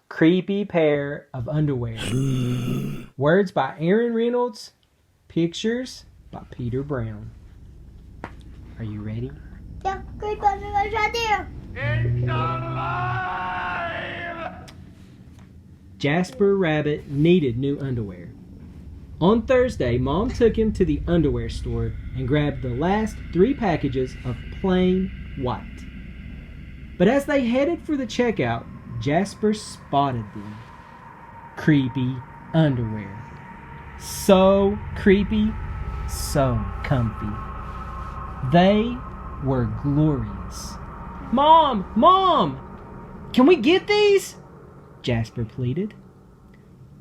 Creepy pair of underwear. Words by Reynolds. Pictures by Peter Brown. Are you ready? Yeah, creepy underwear right there. It's alive! Jasper Rabbit needed new underwear. On Thursday, Mom took him to the underwear store and grabbed the last 3 packages of plain white. But as they headed for the checkout, Jasper spotted them. Creepy underwear. So creepy, so comfy. They were glorious. Mom! Mom! Can we get these? Jasper pleaded.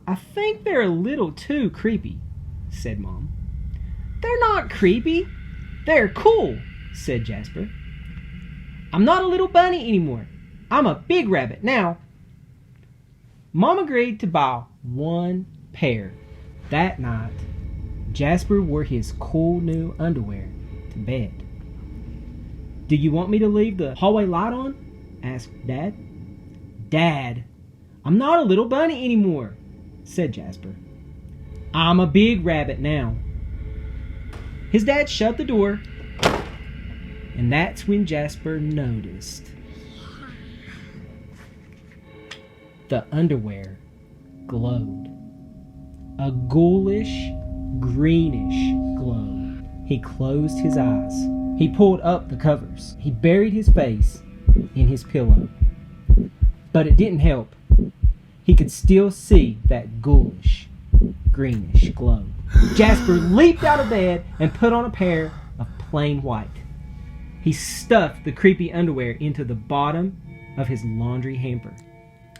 I think they're a little too creepy, said Mom. They're not creepy. They're cool, said Jasper. I'm not a little bunny anymore. I'm a big rabbit now. Mom agreed to buy 1 pair. That night, Jasper wore his cool new underwear to bed. Do you want me to leave the hallway light on? Asked Dad. Dad, I'm not a little bunny anymore, said Jasper. I'm a big rabbit now. His dad shut the door, and that's when Jasper noticed the underwear glowed. A ghoulish, greenish glow. He closed his eyes. He pulled up the covers. He buried his face in his pillow. But it didn't help. He could still see that ghoulish, greenish glow. Jasper leaped out of bed and put on a pair of plain white. He stuffed the creepy underwear into the bottom of his laundry hamper.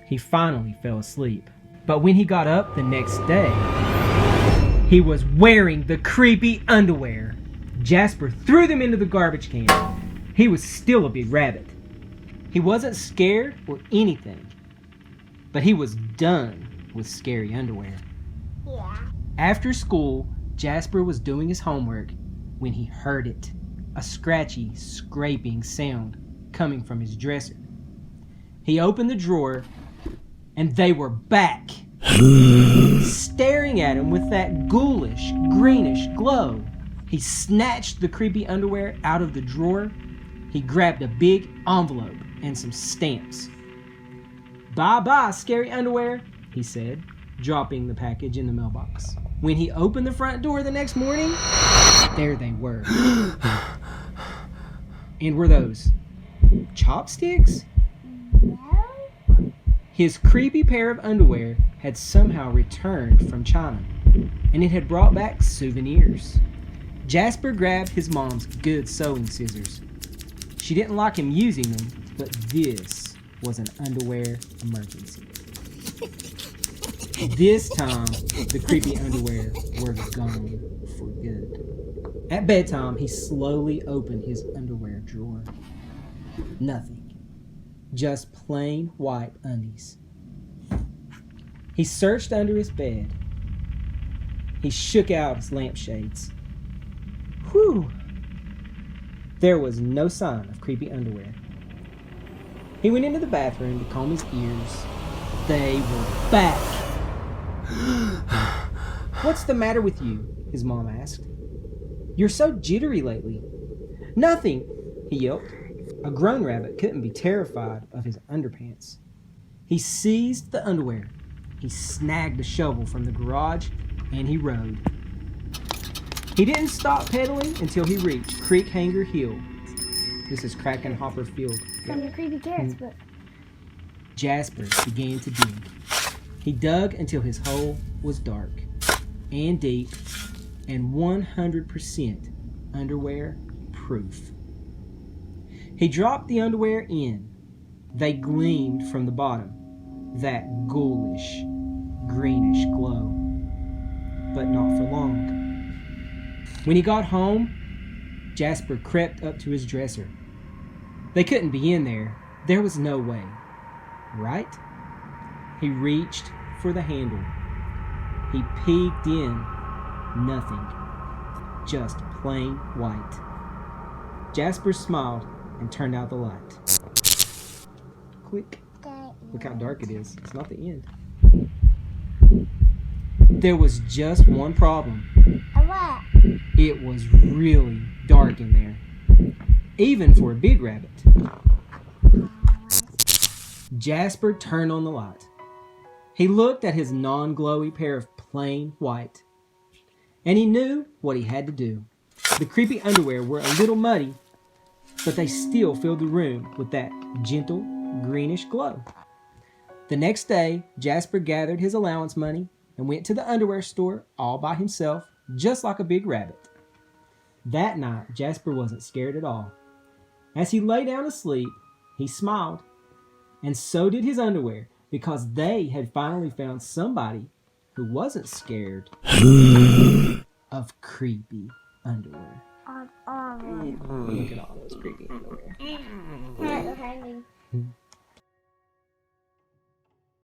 He finally fell asleep. But when he got up the next day, he was wearing the creepy underwear. Jasper threw them into the garbage can. He was still a big rabbit. He wasn't scared or anything, but he was done with scary underwear. Yeah. After school, Jasper was doing his homework when he heard it, a scratchy, scraping sound coming from his dresser. He opened the drawer, and they were back, staring at him with that ghoulish, greenish glow. He snatched the creepy underwear out of the drawer. He grabbed a big envelope and some stamps. Bye-bye, scary underwear, he said, dropping the package in the mailbox. When he opened the front door the next morning, there they were. And were those chopsticks? His creepy pair of underwear had somehow returned from China, and it had brought back souvenirs. Jasper grabbed his mom's good sewing scissors. She didn't like him using them, but this was an underwear emergency. This time, the creepy underwear were gone for good. At bedtime, he slowly opened his underwear drawer. Nothing. Just plain white undies. He searched under his bed. He shook out his lampshades. Whew! There was no sign of creepy underwear. He went into the bathroom to comb his ears. They were back. What's the matter with you? His mom asked. You're so jittery lately. Nothing, he yelped. A grown rabbit couldn't be terrified of his underpants. He seized the underwear. He snagged a shovel from the garage, and he rode. He didn't stop pedaling until he reached Creek Hanger Hill. This is Kraken Hopper Field. From the creepy carrots book. Jasper began to dig. He dug until his hole was dark and deep and 100% underwear proof. He dropped the underwear in. They gleamed from the bottom, that ghoulish, greenish glow. But not for long. When he got home, Jasper crept up to his dresser. They couldn't be in there. There was no way. Right? He reached for the handle. He peeked in. Nothing. Just plain white. Jasper smiled and turned out the light. Click. Look how dark it is. It's not the end. There was just one problem. What? It was really dark in there, even for a big rabbit. Jasper turned on the light. He looked at his non-glowy pair of plain white, and he knew what he had to do. The creepy underwear were a little muddy, but they still filled the room with that gentle greenish glow. The next day, Jasper gathered his allowance money and went to the underwear store all by himself, just like a big rabbit. That night, Jasper wasn't scared at all. As he lay down to sleep, he smiled, and so did his underwear, because they had finally found somebody who wasn't scared of creepy underwear. On. Look at all those creepy underwear. Hanging.